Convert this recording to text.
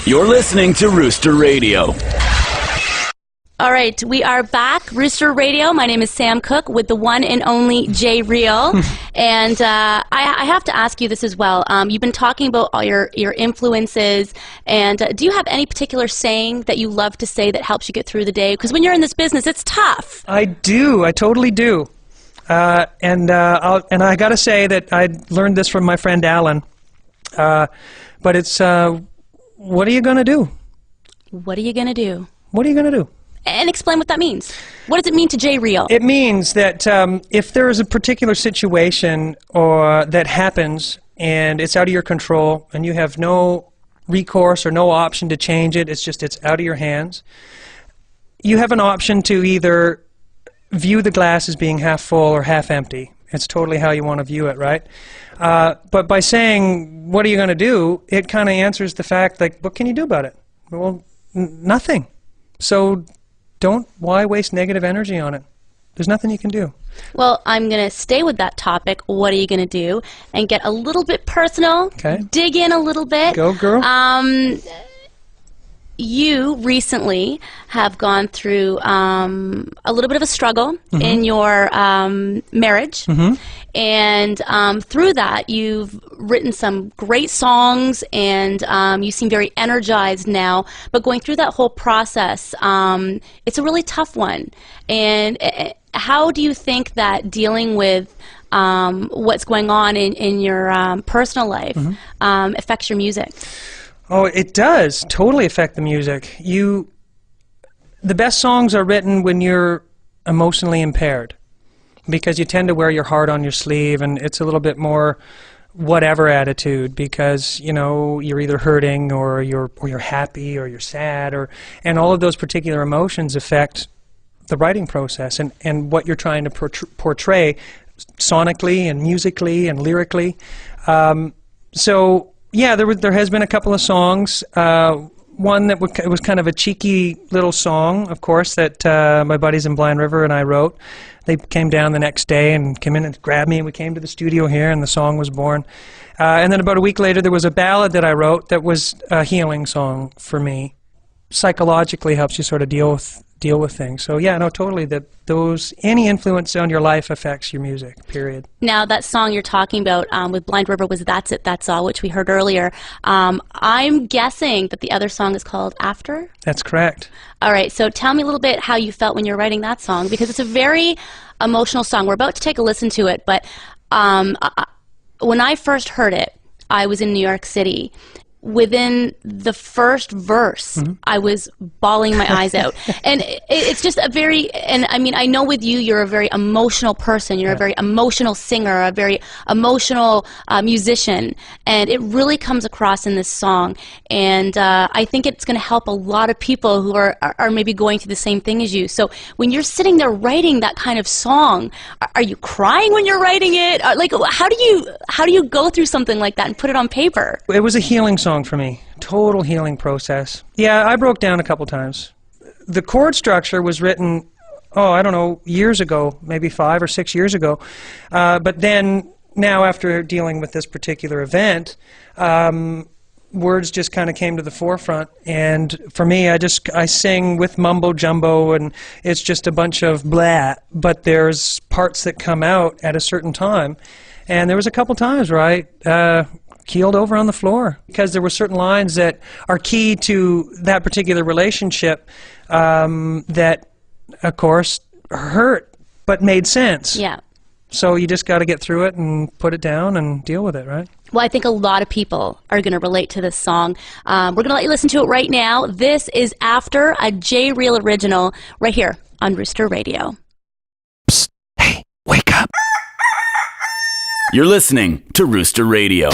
You're listening to Rooster Radio. All right, we are back, Rooster Radio. My name is Sam Cook with the one and only Jay Riehl. And I have to ask you this as well. You've been talking about all your influences, and do you have any particular saying that you love to say that helps you get through the day? Because when you're in this business, it's tough. I do. I totally do. And I got to say that I learned this from my friend Alan. But it's, what are you going to do? What are you going to do? What are you going to do? And explain what that means. What does it mean to Jay Riehl? It means that if there is a particular situation that happens and it's out of your control and you have no recourse or no option to change it, it's out of your hands, you have an option to either view the glass as being half full or half empty. It's totally how you want to view it, right? But by saying, what are you going to do, it kind of answers the fact, like, what can you do about it? Well, nothing. So why waste negative energy on it? There's nothing you can do. Well, I'm going to stay with that topic, what are you going to do, and get a little bit personal, okay. Dig in a little bit. Go, girl. You recently have gone through a little bit of a struggle in your marriage, and through that you've written some great songs, and you seem very energized now. But going through that whole process, it's a really tough one. And how do you think that dealing with what's going on in your personal life affects your music? Oh, it does totally affect the music. The best songs are written when you're emotionally impaired, because you tend to wear your heart on your sleeve, and it's a little bit more whatever attitude, because you're either hurting or you're happy or you're sad, and all of those particular emotions affect the writing process and what you're trying to portray sonically and musically and lyrically. So yeah, there has been a couple of songs. One that was kind of a cheeky little song, of course, that my buddies in Blind River and I wrote. They came down the next day and came in and grabbed me, and we came to the studio here, and the song was born. And then about a week later, there was a ballad that I wrote that was a healing song for me. Psychologically helps you sort of deal with things. So yeah, no, totally. Any influence on your life affects your music, period. Now, that song you're talking about with Blind River was That's It, That's All, which we heard earlier. I'm guessing that the other song is called After? That's correct. All right, so tell me a little bit how you felt when you were writing that song, because it's a very emotional song. We're about to take a listen to it, but when I first heard it, I was in New York City. Within the first verse, I was bawling my eyes out. And it's just and I mean, I know with you, you're a very emotional person. You're a very emotional singer, a very emotional musician. And it really comes across in this song. And I think it's going to help a lot of people who are maybe going through the same thing as you. So when you're sitting there writing that kind of song, are you crying when you're writing it? Like, how do you go through something like that and put it on paper? It was a healing song for me. Total healing process. Yeah, I broke down a couple times. The chord structure was written, I don't know, years ago, maybe 5 or 6 years ago. But then, now after dealing with this particular event, words just kind of came to the forefront. And for me, I sing with mumbo jumbo, and it's just a bunch of blah, but there's parts that come out at a certain time. And there was a couple times where I keeled over on the floor, because there were certain lines that are key to that particular relationship that, of course, hurt but made sense. Yeah. So you just got to get through it and put it down and deal with it, right? Well, I think a lot of people are going to relate to this song. We're going to let you listen to it right now. This is After, a Jay Riehl original, right here on Rooster Radio. Psst, hey, wake up. You're listening to Rooster Radio.